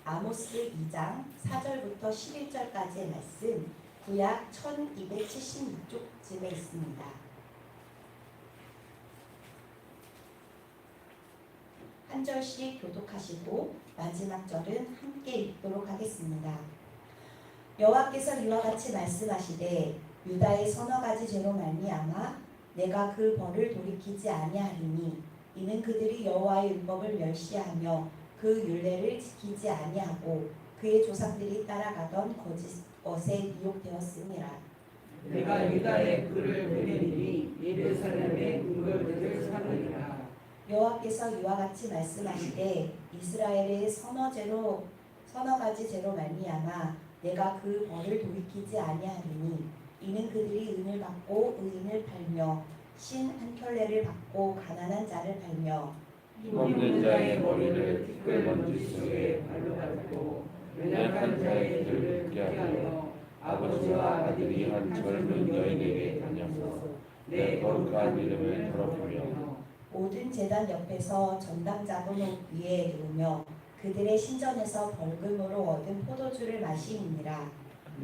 아모스 2장 4절부터 11절까지의 말씀, 구약 1276쪽쯤에 있습니다. 한 절씩 교독하시고 마지막 절은 함께 읽도록 하겠습니다. 여호와께서 이와 같이 말씀하시되 유다의 서너 가지 죄로 말미암아 내가 그 벌을 돌이키지 아니하리니 이는 그들이 여호와의 율법을 멸시하며 그 율례를 지키지 아니하고 그의 조상들이 따라가던 거짓 것에 미혹되었음이라. 내가 유다의 꿀을 내리니 예루살렘의 궁궐들을 삼으리라. 여호와께서 이와 같이 말씀하시되 이스라엘의 서너 가지 죄로 말미암아 내가 그 벌을 돌이키지 아니하리니 이는 그들이 은을 받고 의인을 팔며 신 한 켤레를 받고 가난한 자를 팔며 힘없는 자의 머리를 티끌 먼지 속에 발로 밟고 연약한 자의 길을 피하여 아버지와 아들이 한 젊은 여인에게 다녀서 내 거룩한 이름을 더럽히며 모든 제단 옆에서 전당 잡은 옷 위에 누우며 그들의 신전에서 벌금으로 얻은 포도주를 마시니라.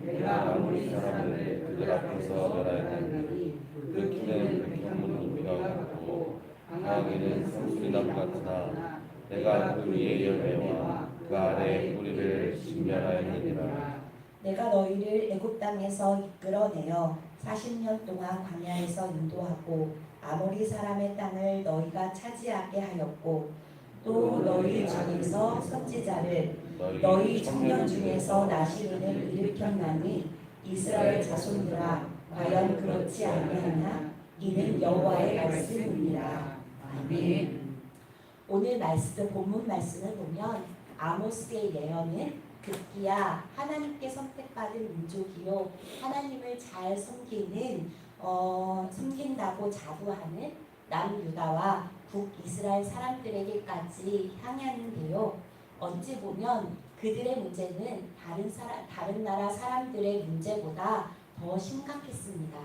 내가 아무리 사람을 그들 앞에서 멸하였나니 그 키는 백현문이가 같고 강하게는 성수리나무 같으나 내가 그 위에 열매와 그 아래 뿌리를 진멸하였느니라. 내가 너희를 애굽 땅에서 이끌어내어 40년 동안 광야에서 인도하고 아모리 사람의 땅을 너희가 차지하게 하였고 또 너희 중에서 선지자를 너희 청년 중에서 나시린을 일으켰나니 이스라엘 자손들아 과연 그렇지 아니하냐? 이는 여호와의 말씀이니라. 아멘. 오늘 본문 말씀을 보면 아모스의 예언은 급기야 하나님께 선택받은 민족이요 하나님을 잘 섬긴다고 자부하는 남유다와 북이스라엘 사람들에게까지 향하는데요. 어찌 보면 그들의 문제는 다른 나라 사람들의 문제보다 더 심각했습니다.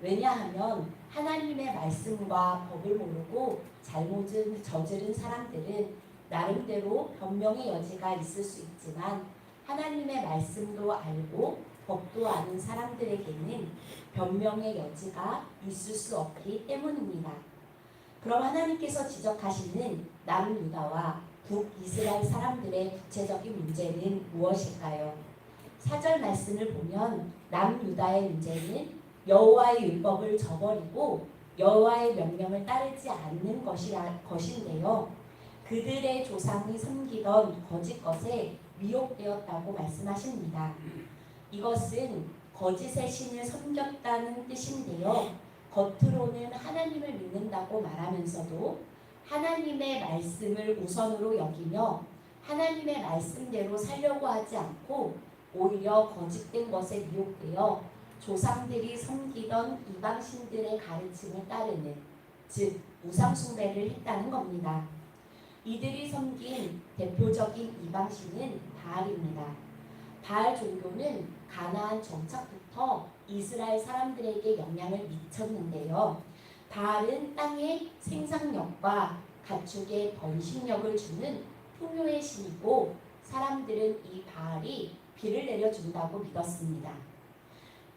왜냐하면 하나님의 말씀과 법을 모르고 잘못을 저지른 사람들은 나름대로 변명의 여지가 있을 수 있지만 하나님의 말씀도 알고 법도 아는 사람들에게는 변명의 여지가 있을 수 없기 때문입니다. 그럼 하나님께서 지적하시는 남유다와 북이스라엘 사람들의 구체적인 문제는 무엇일까요? 4절 말씀을 보면 남유다의 문제는 여호와의 율법을 저버리고 여호와의 명령을 따르지 않는 것인데요. 그들의 조상이 섬기던 거짓 것에 미혹되었다고 말씀하십니다. 이것은 거짓의 신을 섬겼다는 뜻인데요. 겉으로는 하나님을 믿는다고 말하면서도 하나님의 말씀을 우선으로 여기며 하나님의 말씀대로 살려고 하지 않고 오히려 거짓된 것에 미혹되어 조상들이 섬기던 이방신들의 가르침을 따르는, 즉 우상숭배를 했다는 겁니다. 이들이 섬긴 대표적인 이방신은 바알입니다. 바알 종교는 가나안 정착부터 이스라엘 사람들에게 영향을 미쳤는데요. 바알은 땅의 생산력과 가축의 번식력을 주는 풍요의 신이고 사람들은 이 바알이 비를 내려준다고 믿었습니다.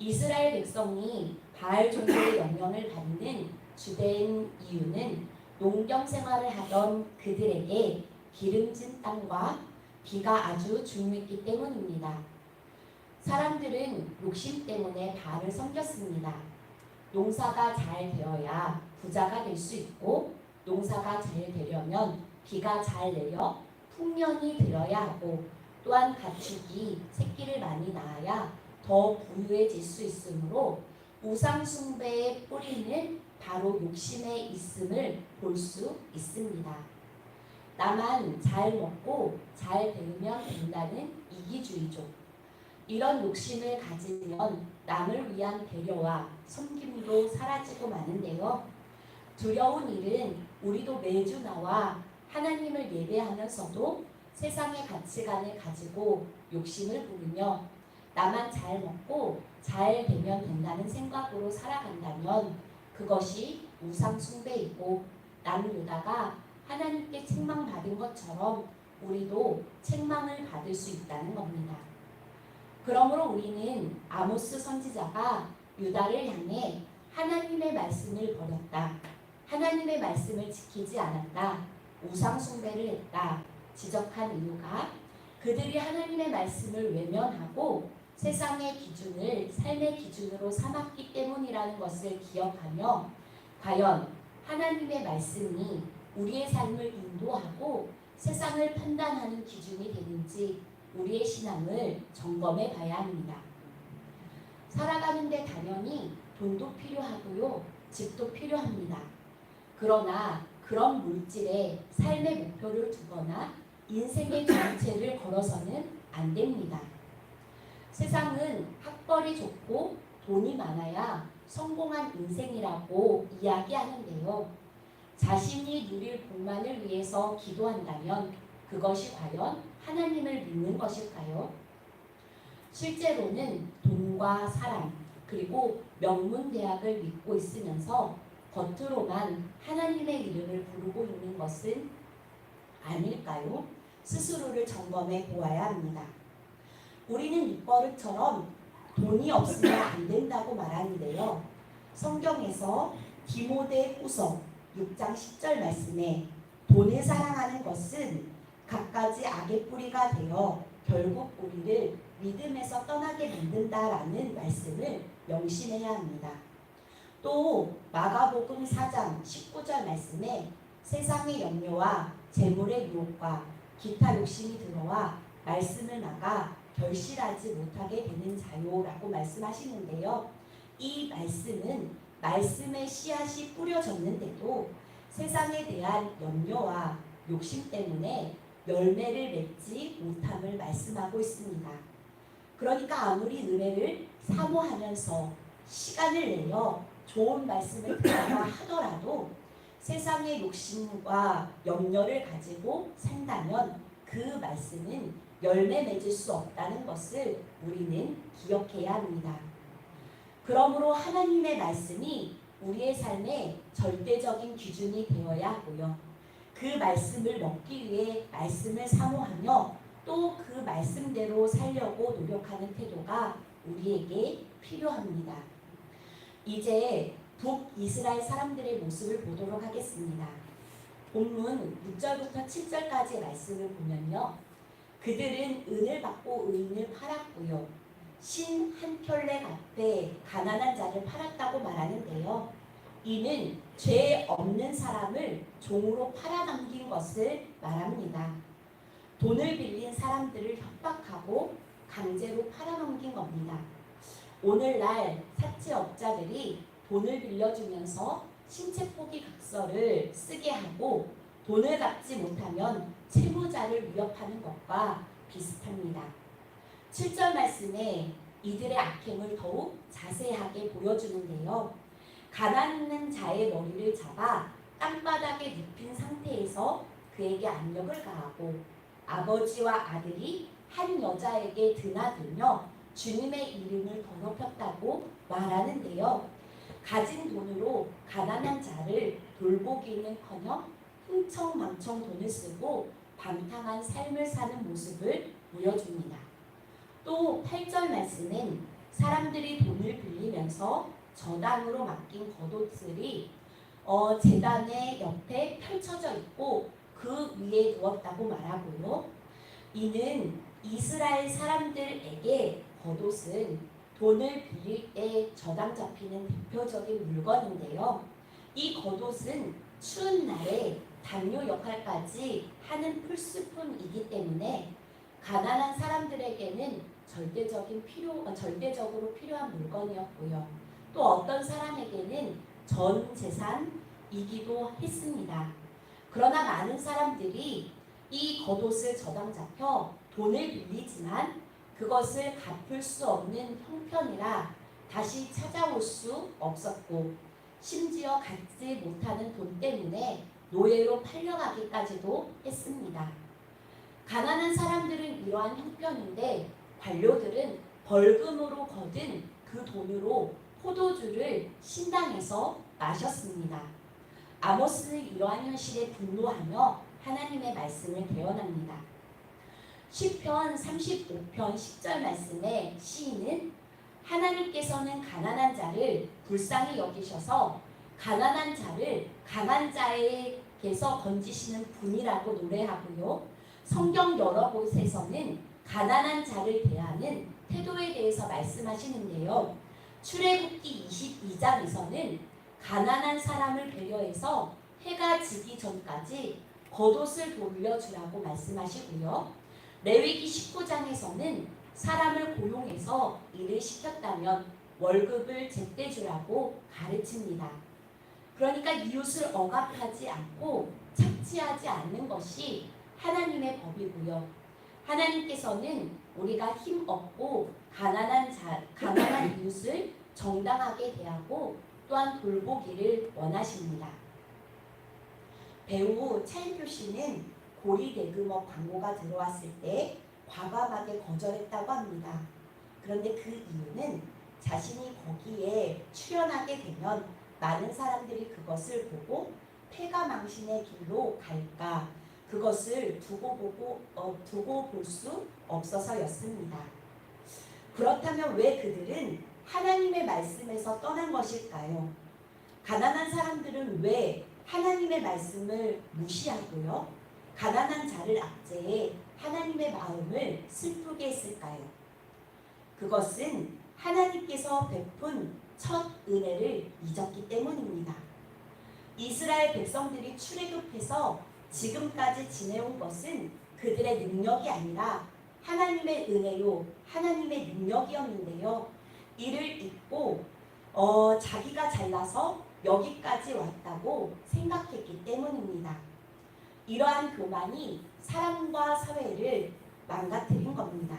이스라엘 백성이 바알 종교의 영향을 받는 주된 이유는 농경 생활을 하던 그들에게 기름진 땅과 비가 아주 중요했기 때문입니다. 사람들은 욕심 때문에 바알을 섬겼습니다. 농사가 잘 되어야 부자가 될 수 있고 농사가 잘 되려면 비가 잘 내려 풍년이 들어야 하고 또한 가축이 새끼를 많이 낳아야 더 부유해질 수 있으므로 우상 숭배의 뿌리는 바로 욕심에 있음을 볼 수 있습니다. 나만 잘 먹고 잘 되면 된다는 이기주의죠. 이런 욕심을 가지면 남을 위한 배려와 섬김도 사라지고 마는데요. 두려운 일은 우리도 매주 나와 하나님을 예배하면서도 세상의 가치관을 가지고 욕심을 부리며 나만 잘 먹고 잘 되면 된다는 생각으로 살아간다면 그것이 우상 숭배이고 남유다가 하나님께 책망받은 것처럼 우리도 책망을 받을 수 있다는 겁니다. 그러므로 우리는 아모스 선지자가 유다를 향해 하나님의 말씀을 버렸다, 하나님의 말씀을 지키지 않았다, 우상 숭배를 했다 지적한 이유가 그들이 하나님의 말씀을 외면하고 세상의 기준을 삶의 기준으로 삼았기 때문이라는 것을 기억하며 과연 하나님의 말씀이 우리의 삶을 인도하고 세상을 판단하는 기준이 되는지 우리의 신앙을 점검해 봐야 합니다. 살아가는데 당연히 돈도 필요하고요, 집도 필요합니다. 그러나 그런 물질에 삶의 목표를 두거나 인생의 정체를 걸어서는 안 됩니다. 세상은 학벌이 좋고 돈이 많아야 성공한 인생이라고 이야기하는데요. 자신이 누릴 복만을 위해서 기도한다면 그것이 과연 하나님을 믿는 것일까요? 실제로는 돈과 사람 그리고 명문대학을 믿고 있으면서 겉으로만 하나님의 이름을 부르고 있는 것은 아닐까요? 스스로를 점검해 보아야 합니다. 우리는 입버릇처럼 돈이 없으면 안 된다고 말하는데요. 성경에서 디모데 후서 6장 10절 말씀에 돈을 사랑하는 것은 갖가지 악의 뿌리가 되어 결국 우리를 믿음에서 떠나게 만든다라는 말씀을 명심해야 합니다. 또 마가복음 4장 19절 말씀에 세상의 염려와 재물의 유혹과 기타 욕심이 들어와 말씀을 나가 결실하지 못하게 되는 자요라고 말씀하시는데요. 이 말씀은 말씀의 씨앗이 뿌려졌는데도 세상에 대한 염려와 욕심 때문에 열매를 맺지 못함을 말씀하고 있습니다. 그러니까 아무리 은혜를 사모하면서 시간을 내어 좋은 말씀을 듣는다 하더라도 세상의 욕심과 염려를 가지고 산다면 그 말씀은 열매 맺을 수 없다는 것을 우리는 기억해야 합니다. 그러므로 하나님의 말씀이 우리의 삶의 절대적인 기준이 되어야 하고요. 그 말씀을 먹기 위해 말씀을 사모하며 또 그 말씀대로 살려고 노력하는 태도가 우리에게 필요합니다. 이제 북이스라엘 사람들의 모습을 보도록 하겠습니다. 본문 6절부터 7절까지의 말씀을 보면요. 그들은 은을 받고 의인을 팔았고요. 신 한 켤레 앞에 가난한 자를 팔았다고 말하는데요. 이는 죄 없는 사람을 종으로 팔아넘긴 것을 말합니다. 돈을 빌린 사람들을 협박하고 강제로 팔아넘긴 겁니다. 오늘날 사채업자들이 돈을 빌려주면서 신체 포기 각서를 쓰게 하고 돈을 갚지 못하면 채무자를 위협하는 것과 비슷합니다. 7절 말씀에 이들의 악행을 더욱 자세하게 보여주는데요. 가난 있는 자의 머리를 잡아 땅바닥에 눕힌 상태에서 그에게 압력을 가하고 아버지와 아들이 한 여자에게 드나들며 주님의 이름을 더럽혔다고 말하는데요. 가진 돈으로 가난한 자를 돌보기는커녕 흥청망청 돈을 쓰고 방탕한 삶을 사는 모습을 보여줍니다. 또 8절 말씀은 사람들이 돈을 빌리면서 저당으로 맡긴 겉옷들이 제단의 옆에 펼쳐져 있고 그 위에 누웠다고 말하고요. 이는 이스라엘 사람들에게 겉옷은 돈을 빌릴 때 저당 잡히는 대표적인 물건인데요. 이 겉옷은 추운 날에 담요 역할까지 하는 풀스푼이기 때문에 가난한 사람들에게는 절대적으로 필요한 물건이었고요. 또 어떤 사람에게는 전 재산이기도 했습니다. 그러나 많은 사람들이 이 겉옷을 저당 잡혀 돈을 빌리지만 그것을 갚을 수 없는 형편이라 다시 찾아올 수 없었고 심지어 갚지 못하는 돈 때문에 노예로 팔려가기까지도 했습니다. 가난한 사람들은 이러한 형편인데 관료들은 벌금으로 거둔 그 돈으로 포도주를 신당에서 마셨습니다. 아모스는 이러한 현실에 분노하며 하나님의 말씀을 대언합니다. 시편 35편 10절 말씀에 시인은 하나님께서는 가난한 자를 불쌍히 여기셔서 가난한 자를 강한 자에게서 건지시는 분이라고 노래하고요. 성경 여러 곳에서는 가난한 자를 대하는 태도에 대해서 말씀하시는데요. 출애굽기 22장에서는 가난한 사람을 배려해서 해가 지기 전까지 겉옷을 돌려주라고 말씀하시고요. 레위기 19장에서는 사람을 고용해서 일을 시켰다면 월급을 제때 주라고 가르칩니다. 그러니까 이웃을 억압하지 않고 착취하지 않는 것이 하나님의 법이고요. 하나님께서는 우리가 힘없고 가난한 이웃을 정당하게 대하고 또한 돌보기를 원하십니다. 배우 차인표 씨는 고리대금업 광고가 들어왔을 때 과감하게 거절했다고 합니다. 그런데 그 이유는 자신이 거기에 출연하게 되면 많은 사람들이 그것을 보고 패가망신의 길로 갈까, 그것을 두고 볼 수 없어서였습니다. 그렇다면 왜 그들은 하나님의 말씀에서 떠난 것일까요? 가난한 사람들은 왜 하나님의 말씀을 무시하고요? 가난한 자를 압제해 하나님의 마음을 슬프게 했을까요? 그것은 하나님께서 베푼 첫 은혜를 잊었기 때문입니다. 이스라엘 백성들이 출애굽해서 지금까지 지내온 것은 그들의 능력이 아니라 하나님의 은혜요, 하나님의 능력이었는데요. 이를 잊고 자기가 잘나서 여기까지 왔다고 생각했기 때문입니다. 이러한 교만이 사람과 사회를 망가뜨린 겁니다.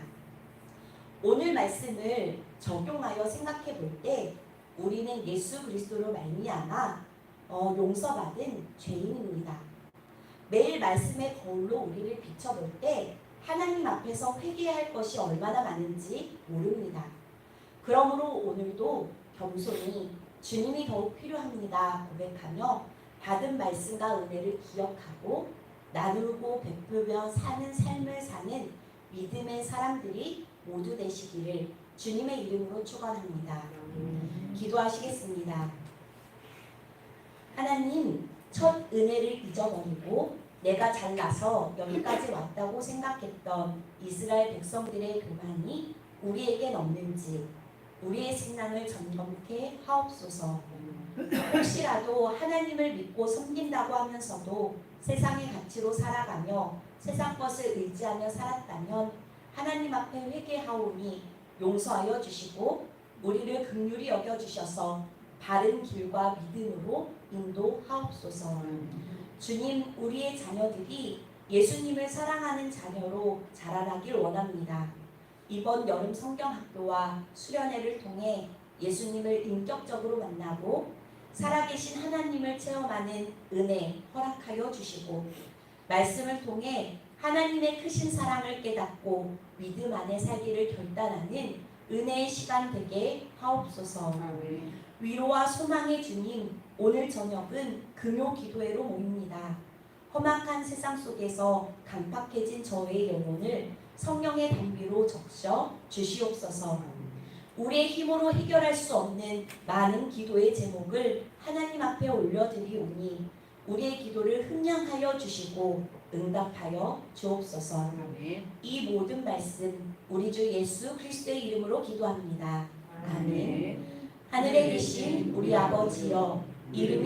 오늘 말씀을 적용하여 생각해 볼 때 우리는 예수 그리스도로 말미암아 용서받은 죄인입니다. 매일 말씀의 거울로 우리를 비춰볼 때 하나님 앞에서 회개할 것이 얼마나 많은지 모릅니다. 그러므로 오늘도 겸손히 주님이 더욱 필요합니다 고백하며 받은 말씀과 은혜를 기억하고 나누고 베풀며 사는 삶을 사는 믿음의 사람들이 모두 되시기를 주님의 이름으로 축원합니다. 기도하시겠습니다. 하나님, 첫 은혜를 잊어버리고 내가 잘나서 여기까지 왔다고 생각했던 이스라엘 백성들의 교만이 우리에겐 없는지 우리의 신앙을 점검케 하옵소서. 혹시라도 하나님을 믿고 섬긴다고 하면서도 세상의 가치로 살아가며 세상 것을 의지하며 살았다면 하나님 앞에 회개하오니 용서하여 주시고 우리를 긍휼히 여겨주셔서 바른 길과 믿음으로 인도하옵소서. 주님, 우리의 자녀들이 예수님을 사랑하는 자녀로 자라나길 원합니다. 이번 여름 성경학교와 수련회를 통해 예수님을 인격적으로 만나고 살아계신 하나님을 체험하는 은혜 허락하여 주시고 말씀을 통해 하나님의 크신 사랑을 깨닫고 믿음 안에 살기를 결단하는 은혜의 시간 되게 하옵소서. 위로와 소망의 주님, 오늘 저녁은 금요 기도회로 모입니다. 험악한 세상 속에서 강팍해진 저의 영혼을 성령의 단비로 적셔 주시옵소서. 우리의 힘으로 해결할 수 없는 많은 기도의 제목을 하나님 앞에 올려드리오니 우리의 기도를 흥량하여 주시고 응답하여 주옵소서. 이 모든 말씀 우리 주 예수 그리스도의 이름으로 기도합니다. 아멘. 하늘에 계신 우리 아버지여, 이름이